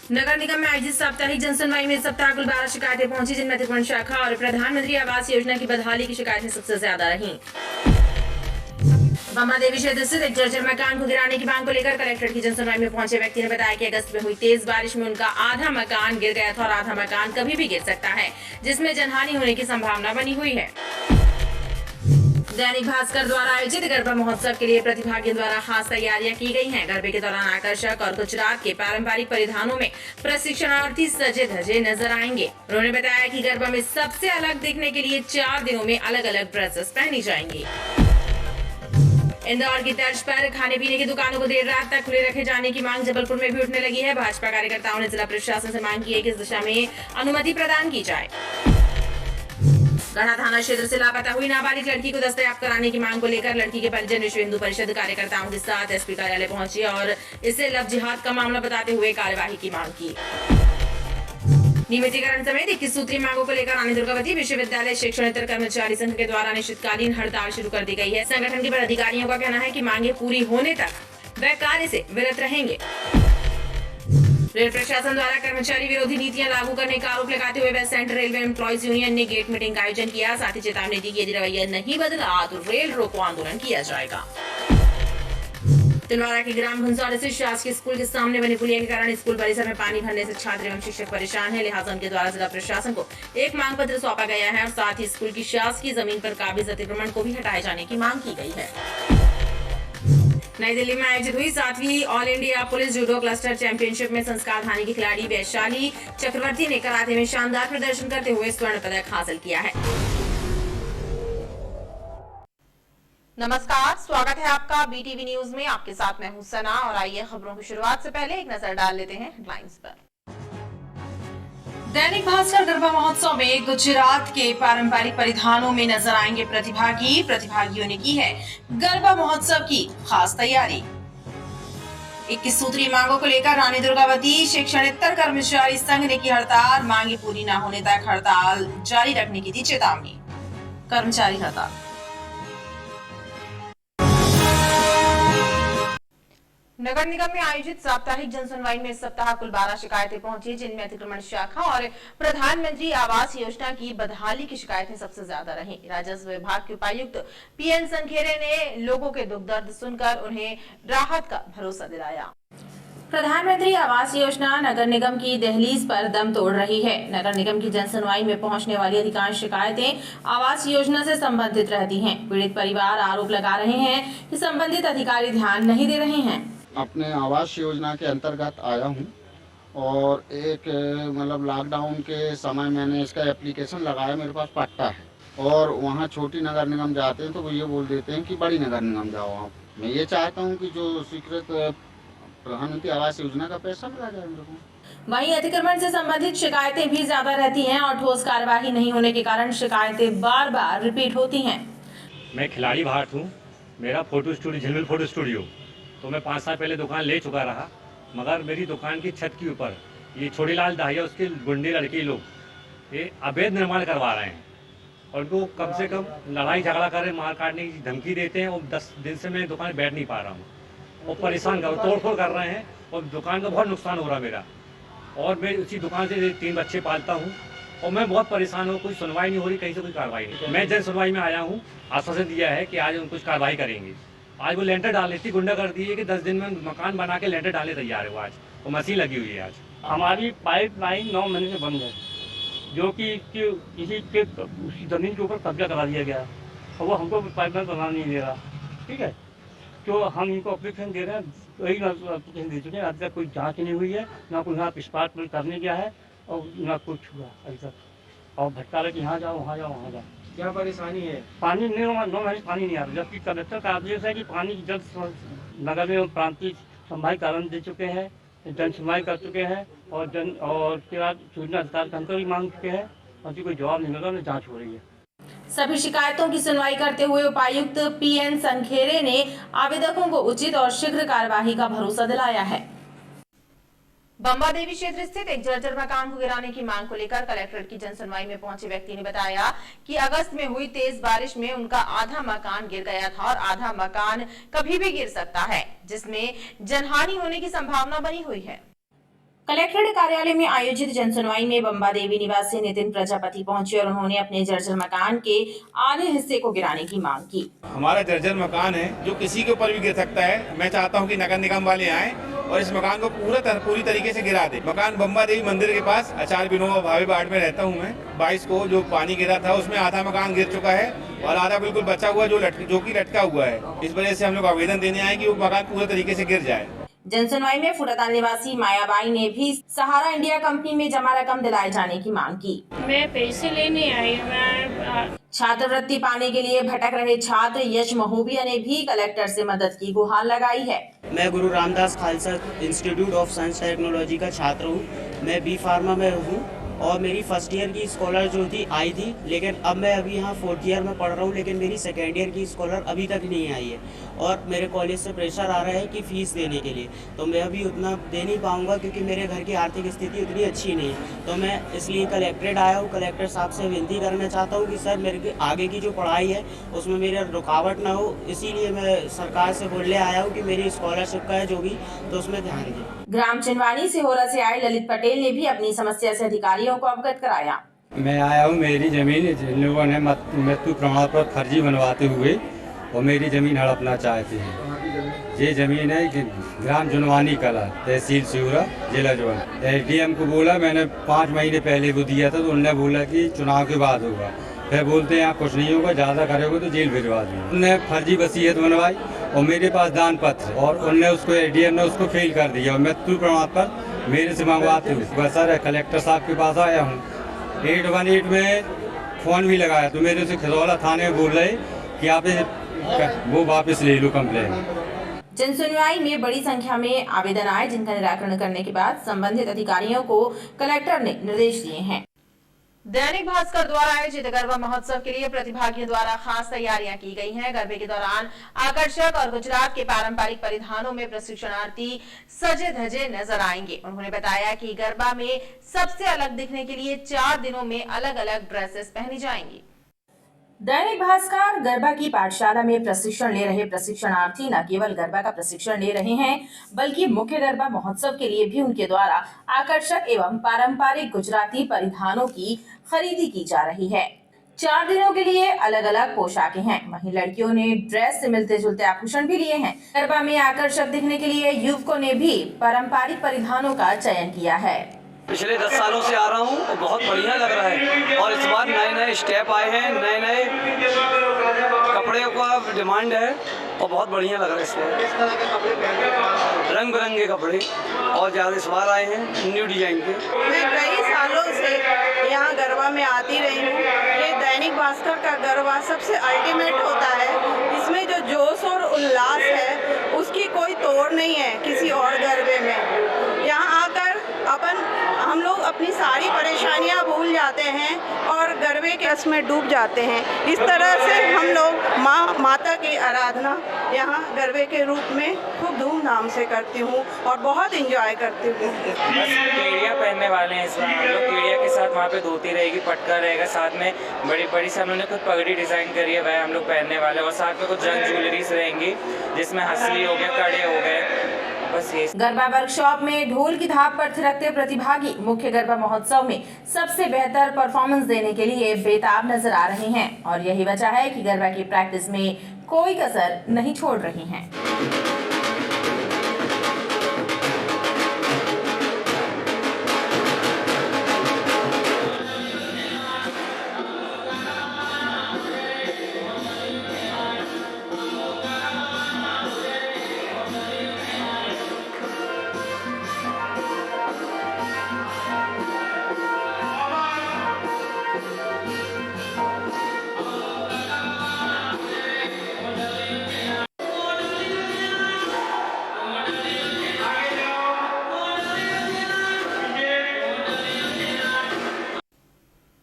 नगर निगम में आयोजित साप्ताहिक जनसुनवाई में इस सप्ताह कुल 12 शिकायतें पहुंची, जिनमें अतिक्रमण शाखा और प्रधानमंत्री आवास योजना की बदहाली की शिकायतें सबसे ज्यादा रहीं। बम्बा देवी क्षेत्र स्थित एक जर्जर मकान को गिराने की मांग को लेकर कलेक्ट्रेट की जनसुनवाई में पहुंचे व्यक्ति ने बताया कि अगस्त में हुई तेज बारिश में उनका आधा मकान गिर गया था और आधा मकान कभी भी गिर सकता है, जिसमें जनहानि होने की संभावना बनी हुई है। दैनिक भास्कर द्वारा आयोजित गरबा महोत्सव के लिए प्रतिभागियों द्वारा खास तैयारियां की गई हैं। गरबे के दौरान आकर्षक और गुजरात के पारंपरिक परिधानों में प्रशिक्षणार्थी सजे धजे नजर आएंगे। उन्होंने बताया कि गरबा में सबसे अलग दिखने के लिए 4 दिनों में अलग अलग ड्रेसेस पहनी जाएंगी। इंदौर की तर्ज पर खाने पीने की दुकानों को देर रात तक खुले रखे जाने की मांग जबलपुर में भी उठने लगी है। भाजपा कार्यकर्ताओं ने जिला प्रशासन से मांग की है कि इस दिशा में अनुमति प्रदान की जाए। गढ़ा थाना क्षेत्र से लापता हुई नाबालिग लड़की को दस्तयाब कराने की मांग को लेकर लड़की के परिजन विश्व हिंदू परिषद कार्यकर्ताओं के साथ एसपी कार्यालय पहुंचे और इसे लव जिहाद का मामला बताते हुए कार्यवाही की मांग की। नियमितीकरण समेत 21 सूत्री मांगों को लेकर रानी दुर्गावती विश्वविद्यालय शिक्षणेतर कर्मचारी संघ के द्वारा अनिश्चितकालीन हड़ताल शुरू कर दी गई है। संगठन के पदाधिकारियों का कहना है कि मांगे पूरी होने तक वे कार्य से विरत रहेंगे। रेल प्रशासन द्वारा कर्मचारी विरोधी नीतियां लागू करने का आरोप लगाते हुए West Central Railway employees union ने गेट मीटिंग का आयोजन किया। साथ ही चेतावनी दी कि यदि रवैया नहीं बदला तो रेल रोको आंदोलन किया जाएगा। तिलवाड़ा के ग्राम घुंसौर स्थित शासकीय स्कूल के सामने बनी पुलिया के कारण स्कूल परिसर में पानी भरने से छात्र एवं शिक्षक परेशान हैं। लिहाजा उनके द्वारा जिला प्रशासन को एक मांग पत्र सौंपा गया है और साथ ही स्कूल की शासकीय जमीन पर काबिज अतिक्रमण को भी हटाए जाने की मांग की गई है। नई दिल्ली में आयोजित हुई 7वीं all India police judo cluster championship में संस्कार थाने की खिलाड़ी वैशाली चक्रवर्ती ने कराटे में शानदार प्रदर्शन करते हुए स्वर्ण पदक हासिल किया है। नमस्कार, स्वागत है आपका बीटीवी न्यूज में। आपके साथ मैं हूं सना और आइए खबरों की शुरुआत से पहले एक नजर डाल लेते हैं हेडलाइंस पर। दैनिक भास्कर गरबा महोत्सव में गुजरात के पारंपरिक परिधानों में नजर आएंगे प्रतिभागी। प्रतिभागियों ने की है गरबा महोत्सव की खास तैयारी। 21 सूत्री मांगों को लेकर रानी दुर्गावती शिक्षणेतर कर्मचारी संघ ने की हड़ताल। मांगे पूरी न होने तक हड़ताल जारी रखने की दी चेतावनी। कर्मचारी हड़ताल। नगर निगम में आयोजित साप्ताहिक जनसुनवाई में इस सप्ताह कुल 12 शिकायतें पहुंची, जिनमें अतिक्रमण शाखा और प्रधानमंत्री आवास योजना की बदहाली की शिकायतें सबसे ज्यादा रहीं। राजस्व विभाग के उपायुक्त पीएन संखेरे ने लोगों के दुख दर्द सुनकर उन्हें राहत का भरोसा दिलाया। प्रधानमंत्री आवास योजना नगर निगम की दहलीज पर दम तोड़ रही है। नगर निगम की जनसुनवाई में पहुंचने वाली अधिकांश शिकायतें आवास योजना से संबंधित रहती हैं। पीड़ित परिवार आरोप लगा रहे हैं कि संबंधित अधिकारी ध्यान नहीं दे रहे हैं। अपने आवास योजना के अंतर्गत आया हूं और एक मतलब लॉकडाउन के समय मैंने इसका एप्लीकेशन लगाया। मेरे पास पट्टा है और वहां छोटी नगर निगम जाते हैं तो वो ये बोल देते हैं कि बड़ी नगर निगम जाओ आप। मैं ये चाहता हूं कि जो स्वीकृत प्रधानमंत्री आवास योजना का पैसा मिला जाए मेरे को। वहीं अतिक्रमण से संबंधित शिकायतें भी ज्यादा रहती हैं और ठोस कार्यवाही नहीं होने के कारण शिकायतें बार बार रिपीट होती हैं। मैं खिलाड़ी भारत हूँ। मेरा फोटो स्टूडियो झिलमिल फोटो स्टूडियो, तो मैं 5 साल पहले दुकान ले चुका रहा, मगर मेरी दुकान की छत के ऊपर ये छोड़ीलाल दाहिया उसके गुंडे लड़के लोग ये अवैध निर्माण करवा रहे हैं और उनको कम से कम लड़ाई झगड़ा कर रहे, मार काटने की धमकी देते हैं और 10 दिन से मैं दुकान बैठ नहीं पा रहा हूँ और परेशान कर तोड़फोड़ कर रहे हैं और दुकान का बहुत नुकसान हो रहा मेरा। और मैं उसी दुकान से 3 बच्चे पालता हूँ और मैं बहुत परेशान हूँ। कोई सुनवाई नहीं हो रही, कहीं से कोई कार्रवाई नहीं। मैं जन सुनवाई में आया हूँ, आश्वासन दिया है कि आज हम कुछ कार्रवाई करेंगे। आज वो लेंटर डालने की गुंडा कर दी है कि 10 दिन में मकान बना के लेंटर डालने तैयार है। वो आज वो मशीन लगी हुई है। आज हमारी पाइपलाइन 9 महीने से बंद है, जो कि किसी के ज़मीन के ऊपर कब्जा करा दिया गया और वो हमको पाइपलाइन बनाना नहीं दे रहा। ठीक है, तो हम इनको अप्लीकेशन दे रहे हैं, वही अप्लीकेशन दे चुके हैं। अभी तक कोई जाँच नहीं हुई है, ना कोई यहाँ पिछपात करने गया है और ना कुछ हुआ अभी तक। और भटका रहे कि यहाँ जाओ वहाँ जाओ वहाँ जाओ। क्या परेशानी है? पानी नहीं, 9 महीने पानी नहीं आ रहा, जबकि कलेक्टर का आदेश है कि पानी जल्द नगर में प्रांतीय संभाई कारण दे चुके हैं, जन सुनवाई कर चुके हैं और उसके बाद सूचना अधिकार तंत्र भी मांग चुके हैं और कोई जवाब नहीं मिला, जांच हो रही है। सभी शिकायतों की सुनवाई करते हुए उपायुक्त पीएन संखेरे ने आवेदकों को उचित और शीघ्र कार्यवाही का भरोसा दिलाया है। बम्बा देवी क्षेत्र स्थित एक जर्जर मकान को गिराने की मांग को लेकर कलेक्ट्रेट की जनसुनवाई में पहुंचे व्यक्ति ने बताया कि अगस्त में हुई तेज बारिश में उनका आधा मकान गिर गया था और आधा मकान कभी भी गिर सकता है, जिसमें जनहानि होने की संभावना बनी हुई है। कलेक्ट्रेट कार्यालय में आयोजित जनसुनवाई में बंबा देवी निवासी नितिन प्रजापति पहुंचे और उन्होंने अपने जर्जर मकान के आधे हिस्से को गिराने की मांग की। हमारा जर्जर मकान है जो किसी के ऊपर भी गिर सकता है। मैं चाहता हूं कि नगर निगम वाले आएं और इस मकान को पूरी तरीके से गिरा दे। मकान बंबा देवी मंदिर के पास आचार्य विनोबा भावे वार्ड में रहता हूं मैं। 22 को जो पानी गिरा था उसमें आधा मकान गिर चुका है और आधा बिल्कुल बचा हुआ जो कि लटका हुआ है। इस वजह से हम लोग आवेदन देने आए कि वो मकान पूरे तरीके से गिर जाए। जनसुनवाई में फुटाताल निवासी मायाबाई ने भी सहारा इंडिया कंपनी में जमा रकम दिलाए जाने की मांग की। मैं पैसे लेने आई। मैं छात्रवृत्ति पाने के लिए भटक रहे छात्र यश महोबिया ने भी कलेक्टर से मदद की गुहार लगाई है। मैं गुरु Ramdas Khalsa institute of science technology का छात्र हूँ। मैं बी फार्मा में हूँ और मेरी फर्स्ट ईयर की स्कॉलर जो थी आई थी, लेकिन अब मैं अभी यहाँ 4th ईयर में पढ़ रहा हूँ, लेकिन मेरी सेकेंड ईयर की स्कॉलर अभी तक नहीं आई है और मेरे कॉलेज से प्रेशर आ रहा है कि फ़ीस देने के लिए। तो मैं अभी उतना दे नहीं पाऊँगा क्योंकि मेरे घर की आर्थिक स्थिति उतनी अच्छी नहीं है। तो मैं इसलिए कलेक्ट्रेट आया हूँ। कलेक्टर साहब से विनती करना चाहता हूँ कि सर मेरे आगे की जो पढ़ाई है उसमें मेरा रुकावट ना हो, इसीलिए मैं सरकार से बोलने आया हूँ कि मेरी स्कॉलरशिप का है जो भी, तो उसमें ध्यान दें। ग्राम चिनवानी सिहोरा से आए ललित पटेल ने भी अपनी समस्या से अधिकारियों को अवगत कराया। मैं आया हूँ, मेरी जमीन जिन लोगों ने मृत्यु प्रमाण पत्र फर्जी बनवाते हुए और मेरी जमीन हड़पना चाहते हैं। ये जमीन है कि ग्राम जुनवानी कला, तहसील सिहोरा, जिला जौनपुर। एसडीएम को बोला, मैंने 5 महीने पहले वो दिया था, तो उनने बोला कि चुनाव के बाद होगा। फिर बोलते हैं यहाँ कुछ नहीं होगा, ज़्यादा करोगे तो जेल भिजवा दूँगा। उनने फर्जी वसीयत बनवाई और मेरे पास दान पत्र, और उनने उसको एसडीएम ने उसको फेल कर दिया और मृत्यु प्रमाण पत्र मेरे से मंगवाते हुए सर कलेक्टर साहब के पास आया हूँ। 818 में फ़ोन भी लगाया तो मेरे से खजौला थाने में बोल रहे कि आप वो वापस ले लो कंप्लेन। जनसुनवाई में बड़ी संख्या में आवेदन आए, जिनका निराकरण करने के बाद संबंधित अधिकारियों को कलेक्टर ने निर्देश दिए हैं। दैनिक भास्कर द्वारा आयोजित गरबा महोत्सव के लिए प्रतिभागियों द्वारा खास तैयारियां की गई हैं। गरबे के दौरान आकर्षक और गुजरात के पारंपरिक परिधानों में प्रशिक्षणार्थी सजे धजे नजर आएंगे। उन्होंने बताया कि गरबा में सबसे अलग दिखने के लिए 4 दिनों में अलग अलग ड्रेसेस पहनी जाएंगी। दैनिक भास्कर गरबा की पाठशाला में प्रशिक्षण ले रहे प्रशिक्षणार्थी न केवल गरबा का प्रशिक्षण ले रहे हैं, बल्कि मुख्य गरबा महोत्सव के लिए भी उनके द्वारा आकर्षक एवं पारंपरिक गुजराती परिधानों की खरीदी की जा रही है। 4 दिनों के लिए अलग अलग पोशाकें हैं। वहीं लड़कियों ने ड्रेस से मिलते जुलते आभूषण भी लिए हैं। गरबा में आकर्षक दिखने के लिए युवकों ने भी पारंपरिक परिधानों का चयन किया है। पिछले 10 सालों से आ रहा हूँ और बहुत बढ़िया लग रहा है और इस बार नए स्टेप आए हैं, नए कपड़े का डिमांड है और बहुत बढ़िया लग रहा है। इसमें रंग बिरंगे कपड़े और ज़्यादा इस बार आए हैं न्यू डिजाइन के। मैं कई सालों से यहाँ गरबा में आती रही हूँ। ये दैनिक भास्कर का गरबा सबसे अल्टीमेट होता है। इसमें जो जोश और उल्लास है उसकी कोई तोड़ नहीं है किसी और गरबे में। यहाँ आकर हम लोग अपनी सारी परेशानियाँ भूल जाते हैं और गरबे के रस में डूब जाते हैं। इस तरह से हम लोग माता की आराधना यहाँ गरबे के रूप में खूब धूमधाम से करती हूँ और बहुत एंजॉय करती हूँ। बस केड़िया पहनने वाले हैं इस बार हम लोग। केड़िया के साथ वहाँ पे धोती रहेगी, पटका रहेगा, साथ में बड़ी बड़ी से हम लोगों ने खुद पगड़ी डिज़ाइन करी है, वह हम लोग पहनने वाले और साथ में कुछ रंग ज्वेलरीज रहेंगी जिसमें हंसली हो गया, कड़े हो गए। गरबा वर्कशॉप में ढोल की थाप पर थिरकते प्रतिभागी मुख्य गरबा महोत्सव में सबसे बेहतर परफॉर्मेंस देने के लिए बेताब नजर आ रहे हैं और यही वजह है कि गरबा की प्रैक्टिस में कोई कसर नहीं छोड़ रही हैं।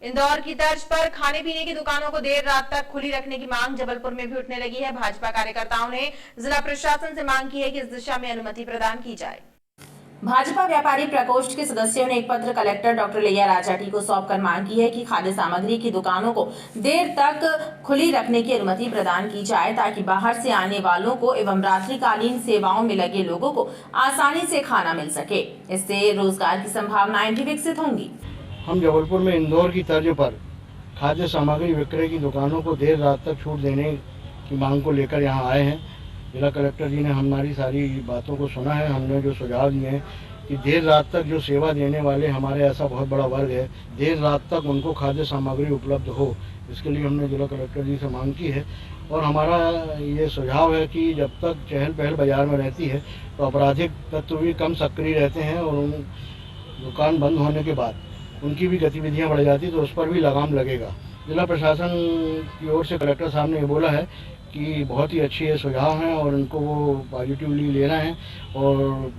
इंदौर की तर्ज पर खाने पीने की दुकानों को देर रात तक खुली रखने की मांग जबलपुर में भी उठने लगी है। भाजपा कार्यकर्ताओं ने जिला प्रशासन से मांग की है कि इस दिशा में अनुमति प्रदान की जाए। भाजपा व्यापारी प्रकोष्ठ के सदस्यों ने एक पत्र कलेक्टर डॉक्टर लिया राजाटी को सौंपकर मांग की है कि खाद्य सामग्री की दुकानों को देर तक खुली रखने की अनुमति प्रदान की जाए ताकि बाहर से आने वालों को एवं रात्रिकालीन सेवाओं में लगे लोगों को आसानी से खाना मिल सके। इससे रोजगार की संभावनाएं भी विकसित होंगी। हम जबलपुर में इंदौर की तर्ज पर खाद्य सामग्री विक्रय की दुकानों को देर रात तक छूट देने की मांग को लेकर यहाँ आए हैं। जिला कलेक्टर जी ने हमारी सारी बातों को सुना है। हमने जो सुझाव दिए हैं कि देर रात तक जो सेवा देने वाले हमारे ऐसा बहुत बड़ा वर्ग है, देर रात तक उनको खाद्य सामग्री उपलब्ध हो, इसके लिए हमने जिला कलेक्टर जी से मांग की है। और हमारा ये सुझाव है कि जब तक चहल पहल बाजार में रहती है तो आपराधिक तत्व भी कम सक्रिय रहते हैं और उन दुकान बंद होने के बाद उनकी भी गतिविधियां बढ़ जाती तो उस पर भी लगाम लगेगा। जिला प्रशासन की ओर से कलेक्टर साहब ने ये बोला है कि बहुत ही अच्छी ये सुझाव हैं और उनको वो पॉजिटिवली ले रहे हैं और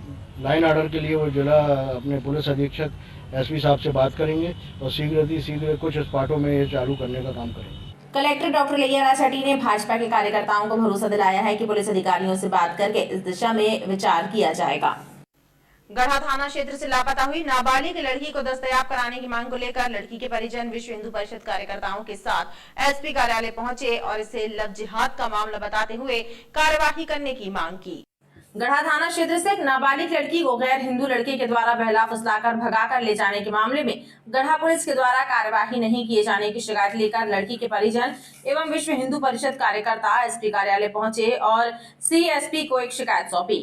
लाइन ऑर्डर के लिए वो जिला अपने पुलिस अधीक्षक एसपी साहब से बात करेंगे और शीघ्र कुछ स्पॉटों में ये चालू करने का काम करेंगे। कलेक्टर डॉक्टर लिया राजाटी ने भाजपा के कार्यकर्ताओं को भरोसा दिलाया है कि पुलिस अधिकारियों से बात करके इस दिशा में विचार किया जाएगा। गढ़ा थाना क्षेत्र से लापता हुई नाबालिग लड़की को दस्तयाब कराने की मांग को लेकर लड़की के परिजन विश्व हिंदू परिषद कार्यकर्ताओं के साथ एसपी कार्यालय पहुंचे और इसे लव जिहाद का मामला बताते हुए कार्यवाही करने की मांग की। गढ़ा थाना क्षेत्र से एक नाबालिग लड़की को गैर हिंदू लड़के के द्वारा बहला फुसलाकर भगाकर ले जाने के मामले में गढ़ा पुलिस के द्वारा कार्यवाही नहीं किए जाने की शिकायत लेकर लड़की के परिजन एवं विश्व हिंदू परिषद कार्यकर्ता एसपी कार्यालय पहुंचे और सीएसपी को एक शिकायत सौंपी।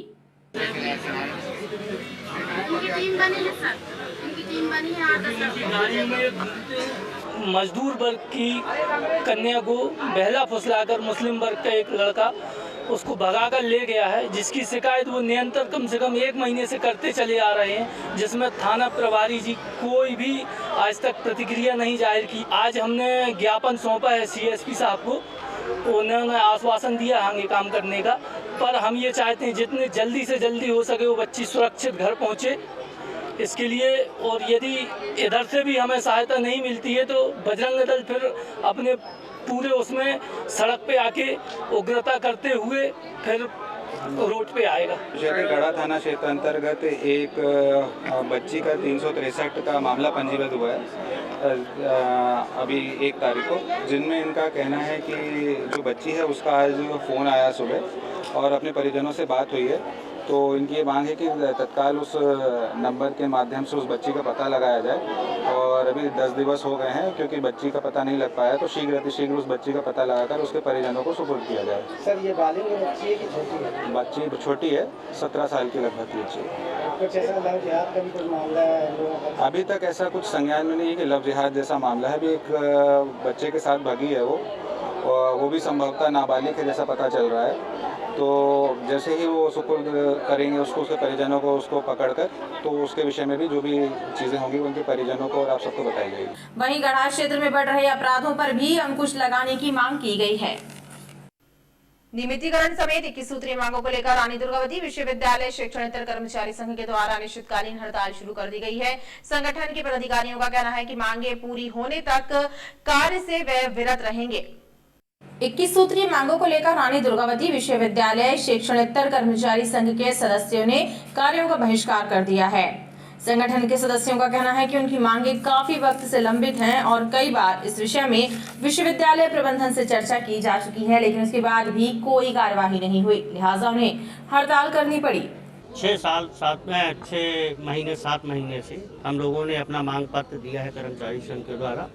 मजदूर वर्ग की कन्या को बहला फुसलाकर मुस्लिम वर्ग का एक लड़का उसको भगाकर ले गया है, जिसकी शिकायत वो निरंतर कम से कम 1 महीने से करते चले आ रहे हैं, जिसमें थाना प्रभारी जी कोई भी आज तक प्रतिक्रिया नहीं जाहिर की। आज हमने ज्ञापन सौंपा है सीएसपी साहब को, उन्होंने आश्वासन दिया आगे काम करने का, पर हम ये चाहते हैं जितने जल्दी से जल्दी हो सके वो बच्ची सुरक्षित घर पहुँचे इसके लिए। और यदि इधर से भी हमें सहायता नहीं मिलती है तो बजरंग दल फिर अपने पूरे उसमें सड़क पे आके उग्रता करते हुए फिर रोड पे आएगा। गढ़ा थाना क्षेत्र अंतर्गत एक बच्ची का 363 का मामला पंजीबद्ध हुआ है अभी 1 तारीख को, जिनमें इनका कहना है कि जो बच्ची है उसका आज फ़ोन आया सुबह और अपने परिजनों से बात हुई है, तो इनकी ये मांग है कि तत्काल उस नंबर के माध्यम से उस बच्ची का पता लगाया जाए। और अभी 10 दिवस हो गए हैं क्योंकि बच्ची का पता नहीं लग पाया, तो शीघ्र उस बच्ची का पता लगाकर उसके परिजनों को सुपुर्द किया जाए। सर ये बालिग बच्ची है कि छोटी है? बच्ची छोटी है, 17 साल की लगभग बच्ची है। कुछ ऐसा लव जिहाद का भी कुछ मामला है? अभी तक ऐसा कुछ संज्ञान में नहीं है कि लव जिहाद जैसा मामला है। अभी एक बच्चे के साथ भगी है वो भी संभवतः नाबालिग है जैसा पता चल रहा है। तो जैसे ही वो सुपुर्द करेंगे उसको, उसके परिजनों को उसको पकड़कर, तो उसके विषय में भी जो भी चीजें होंगी उनके परिजनों को और आप सबको बताई जाएगी। वहीं गढ़ा क्षेत्र में बढ़ रहे अपराधों पर भी अंकुश लगाने की मांग की गई है। नियमितीकरण समेत 21 सूत्रीय मांगों को लेकर रानी दुर्गावती विश्वविद्यालय शिक्षणेतर कर्मचारी संघ के द्वारा अनिश्चितकालीन हड़ताल शुरू कर दी गई है। संगठन के पदाधिकारियों का कहना है कि मांगे पूरी होने तक कार्य से वे विरत रहेंगे। 21 सूत्रीय मांगों को लेकर रानी दुर्गावती विश्वविद्यालय शिक्षणेतर कर्मचारी संघ के सदस्यों ने कार्यों का बहिष्कार कर दिया है। संगठन के सदस्यों का कहना है कि उनकी मांगे काफी वक्त से लंबित हैं और कई बार इस विषय में विश्वविद्यालय प्रबंधन से चर्चा की जा चुकी है, लेकिन उसके बाद भी कोई कार्यवाही नहीं हुई, लिहाजा उन्हें हड़ताल करनी पड़ी। 6 महीने 7 महीने से हम लोगों ने अपना मांग पत्र दिया है कर्मचारी संघ के द्वारा,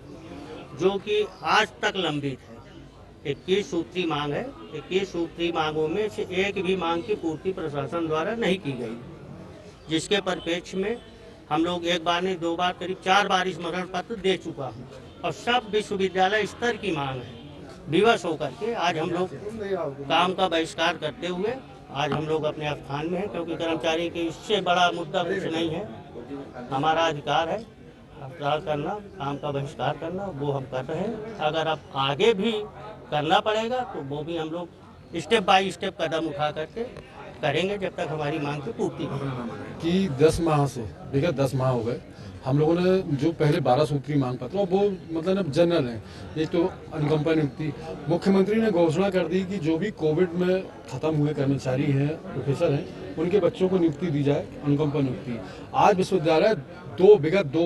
जो कि आज तक लंबित है। 21 सूत्री मांग है। 21 सूत्री मांगों में से एक भी मांग की पूर्ति प्रशासन द्वारा नहीं की गई, जिसके परिप्रेक्ष्य में हम लोग 1 बार नहीं 2 बार करीब 4 बार स्मरण पत्र दे चुका हूँ और सब विश्वविद्यालय स्तर की मांग है। विवश होकर के आज हम लोग काम का बहिष्कार करते हुए आज हम लोग अपने स्थान में हैं, क्योंकि कर्मचारी के इससे बड़ा मुद्दा कुछ नहीं है। हमारा अधिकार है हड़ताल करना, काम का बहिष्कार करना, वो हम कर रहे हैं। अगर अब आगे भी करना पड़ेगा तो वो भी हम लोग स्टेप बाय स्टेप कदम उठा करके करेंगे जब तक हमारी मांग की पूर्ति होगी। कि 10 माह से विगत 10 माह हो गए हम लोगों ने जो पहले 12 सूत्री मांग पत्र वो मतलब जनरल है, ये तो अनुकंपा नियुक्ति। मुख्यमंत्री ने घोषणा कर दी कि जो भी कोविड में खत्म हुए कर्मचारी हैं, प्रोफेसर हैं, उनके बच्चों को नियुक्ति दी जाए, अनुकंपा नियुक्ति। आज विश्वविद्यालय विगत 2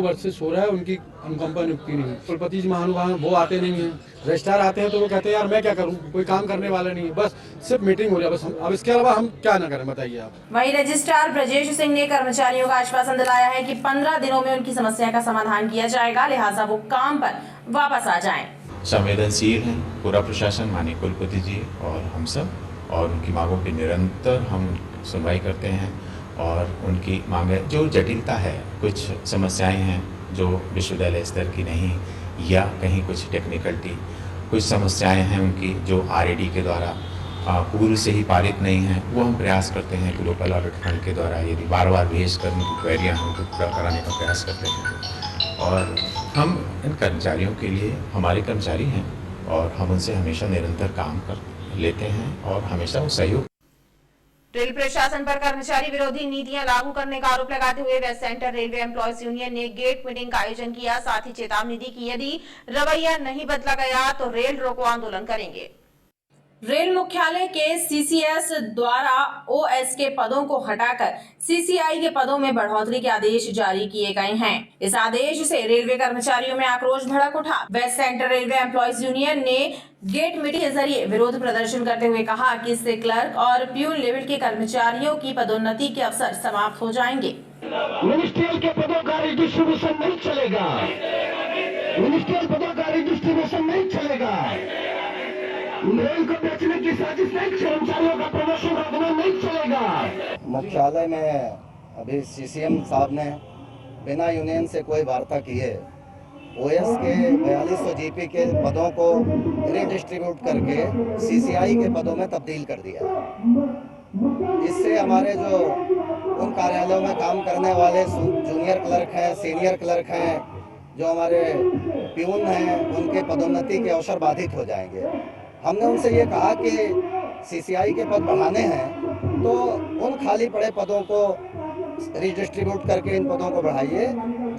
वर्ष से सो रहा है, उनकी अनुकंपा नियुक्ति नहीं हुई। कुलपति जी महानुभाव वो आते नहीं हैं, रजिस्ट्रार आते हैं तो वो कहते हैं यार मैं क्या करूं, कोई काम करने वाला नहीं है, बस सिर्फ मीटिंग हो रही है बस। अब इसके अलावा हम क्या ना करें बताइए आप। वहीं रजिस्ट्रार ब्रजेश सिंह ने कर्मचारियों का आश्वासन दिलाया है कि 15 दिनों में उनकी समस्या का समाधान किया जाएगा, लिहाजा वो काम पर वापस आ जाएं। संवेदनशील हैं पूरा प्रशासन, माननीय कुलपति जी और हम सब, और उनकी मांगों की निरंतर हम सुनवाई करते हैं। और उनकी मांगें जो जटिलता है, कुछ समस्याएं हैं जो विश्वविद्यालय स्तर की नहीं, या कहीं कुछ टेक्निकलिटी, कुछ समस्याएं हैं उनकी जो RAD के द्वारा पूर्व से ही पारित नहीं हैं, वो हम प्रयास करते हैं कि लोकल ऑडिट फंड के द्वारा यदि बार बार भेज कर उनकी क्वेरियाँ हम पूरा कराने का प्रयास करते हैं। और हम इन कर्मचारियों के लिए हमारे कर्मचारी हैं और हम उनसे हमेशा निरंतर काम कर लेते हैं और हमेशा वो सहयोग। रेल प्रशासन पर कर्मचारी विरोधी नीतियां लागू करने का आरोप लगाते हुए West Centre Railway employees union ने गेट मीटिंग का आयोजन किया। साथ ही चेतावनी दी कि यदि रवैया नहीं बदला गया तो रेल रोको आंदोलन करेंगे। रेल मुख्यालय के CCS द्वारा OS के पदों को हटाकर CCI के पदों में बढ़ोतरी के आदेश जारी किए गए हैं। इस आदेश से रेलवे कर्मचारियों में आक्रोश भड़क उठा। West Centre Railway employees union ने गेट मीटिंग के जरिए विरोध प्रदर्शन करते हुए कहा कि इससे क्लर्क और प्यून लेवल के कर्मचारियों की पदोन्नति के अवसर समाप्त हो जाएंगे। मिनिस्ट्रियल के पदों का रिडिस्ट्रीब्यूशन नहीं चलेगा, मिनिस्ट्रियल पदों का रिडिस्ट्रीब्यूशन नहीं चलेगा, रेल को बेचने की साजिश नहीं, कर्मचारियों का प्रमोशन रोकना नहीं चलेगा। मुख्यालय में अभी CCM साहब ने बिना यूनियन से कोई वार्ता किए OS के 4200 GP के पदों को रीडिस्ट्रीब्यूट करके CCI के पदों में तब्दील कर दिया। इससे हमारे जो उन कार्यालयों में काम करने वाले जूनियर क्लर्क हैं, सीनियर क्लर्क हैं, जो हमारे प्यून हैं, उनके पदोन्नति के अवसर बाधित हो जाएंगे। हमने उनसे ये कहा कि CCI के पद बढ़ाने हैं तो उन खाली पड़े पदों को रिडिस्ट्रीब्यूट करके इन पदों को बढ़ाइए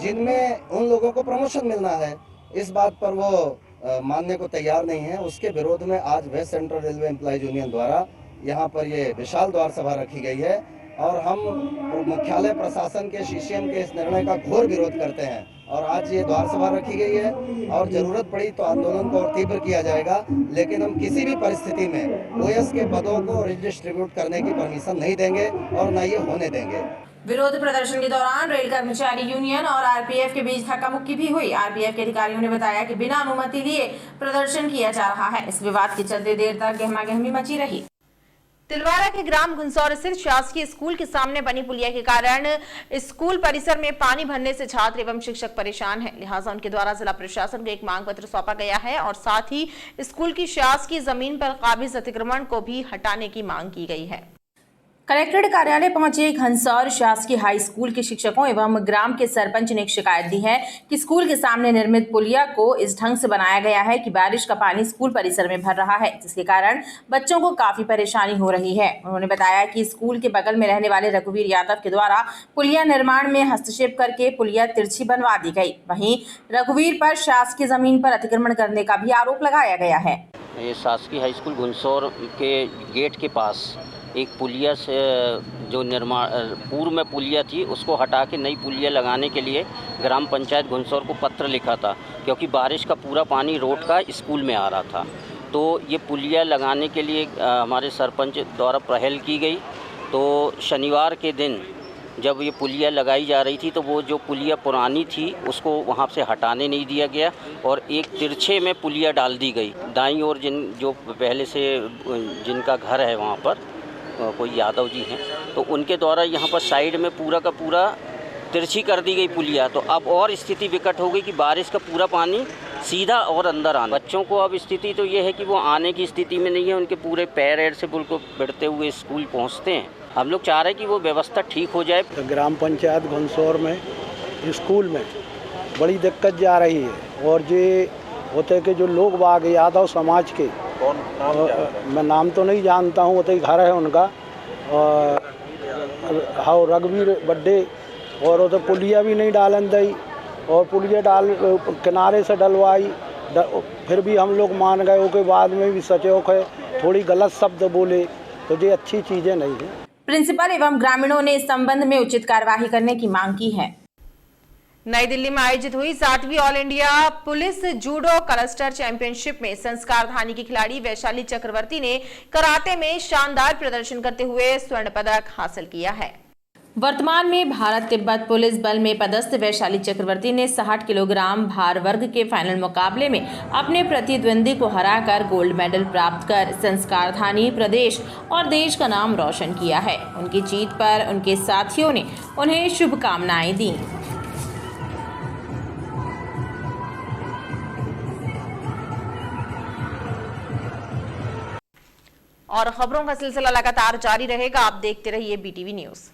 जिनमें उन लोगों को प्रमोशन मिलना है। इस बात पर वो मानने को तैयार नहीं है। उसके विरोध में आज West Central Railway employees union द्वारा यहाँ पर ये विशाल द्वार सभा रखी गई है और हम मुख्यालय प्रशासन के CCM के इस निर्णय का घोर विरोध करते हैं। और आज ये द्वार सभा रखी गई है और जरूरत पड़ी तो आंदोलन को और तीव्र किया जाएगा, लेकिन हम किसी भी परिस्थिति में OS के पदों को रिडिस्ट्रीब्यूट करने की परमिशन नहीं देंगे और न ये होने देंगे। विरोध प्रदर्शन के दौरान रेल कर्मचारी यूनियन और RPF के बीच धक्का-मुक्की भी हुई। RPF के अधिकारियों ने बताया कि बिना अनुमति लिए प्रदर्शन किया जा रहा है। इस विवाद के चलते देर तक गहमा-गहमी मची रही। तिलवारा के ग्राम घुंसौर स्थित शासकीय स्कूल के सामने बनी पुलिया के कारण स्कूल परिसर में पानी भरने से छात्र एवं शिक्षक परेशान हैं। लिहाजा उनके द्वारा जिला प्रशासन को एक मांग पत्र सौंपा गया है और साथ ही स्कूल की शासकीय जमीन पर काबिज अतिक्रमण को भी हटाने की मांग की गई है। कलेक्ट्रेट कार्यालय पहुंचे घनसौर शासकीय हाई स्कूल के शिक्षकों एवं ग्राम के सरपंच ने एक शिकायत दी है कि स्कूल के सामने निर्मित पुलिया को इस ढंग से बनाया गया है कि बारिश का पानी स्कूल परिसर में भर रहा है, जिसके कारण बच्चों को काफी परेशानी हो रही है। उन्होंने बताया कि स्कूल के बगल में रहने वाले रघुवीर यादव के द्वारा पुलिया निर्माण में हस्तक्षेप करके पुलिया तिरछी बनवा दी गई। वहीं रघुवीर पर शासकीय जमीन पर अतिक्रमण करने का भी आरोप लगाया गया है। ये शासकीय हाई स्कूल घुंसौर के गेट के पास एक पुलिया से जो निर्माण पूर्व में पुलिया थी उसको हटा के नई पुलिया लगाने के लिए ग्राम पंचायत घुंसौर को पत्र लिखा था, क्योंकि बारिश का पूरा पानी रोड का स्कूल में आ रहा था। तो ये पुलिया लगाने के लिए हमारे सरपंच द्वारा पहल की गई। तो शनिवार के दिन जब ये पुलिया लगाई जा रही थी तो वो जो पुलिया पुरानी थी उसको वहाँ से हटाने नहीं दिया गया और एक तिरछे में पुलिया डाल दी गई। दाईं ओर जो पहले से जिनका घर है वहाँ पर कोई यादव जी हैं, तो उनके द्वारा यहाँ पर साइड में पूरा का पूरा तिरछी कर दी गई पुलिया। तो अब और स्थिति विकट हो गई कि बारिश का पूरा पानी सीधा और अंदर आना। बच्चों को अब स्थिति तो ये है कि वो आने की स्थिति में नहीं है, उनके पूरे पैर ऐर से बिल्कुल बिड़ते हुए स्कूल पहुँचते हैं। हम लोग चाह रहे हैं कि वो व्यवस्था ठीक हो जाए। तो ग्राम पंचायत घुंसौर में स्कूल में बड़ी दिक्कत जा रही है और ये होते हैं कि जो लोग बाग यादव समाज के, मैं नाम तो नहीं जानता हूँ, होते घर है उनका, हाँ रघुवीर बड्डे, और वो तो पुलिया भी नहीं डालन दी और पुलिया डाल किनारे से डलवाई, फिर भी हम लोग मान गए। उसके बाद में भी सचोक है, थोड़ी गलत शब्द बोले, तो ये अच्छी चीज़ें नहीं है। प्रिंसिपल एवं ग्रामीणों ने इस संबंध में उचित कार्यवाही करने की मांग की है। नई दिल्ली में आयोजित हुई 7वीं all India police judo cluster championship में संस्कार धानी की खिलाड़ी वैशाली चक्रवर्ती ने कराटे में शानदार प्रदर्शन करते हुए स्वर्ण पदक हासिल किया है। वर्तमान में भारत तिब्बत पुलिस बल में पदस्थ वैशाली चक्रवर्ती ने 60 किलोग्राम भार वर्ग के फाइनल मुकाबले में अपने प्रतिद्वंदी को हराकर गोल्ड मेडल प्राप्त कर संस्कार धानी प्रदेश और देश का नाम रोशन किया है। उनकी जीत पर उनके साथियों ने उन्हें शुभकामनाएं दी। और खबरों का सिलसिला लगातार जारी रहेगा। आप देखते रहिए BTV न्यूज़।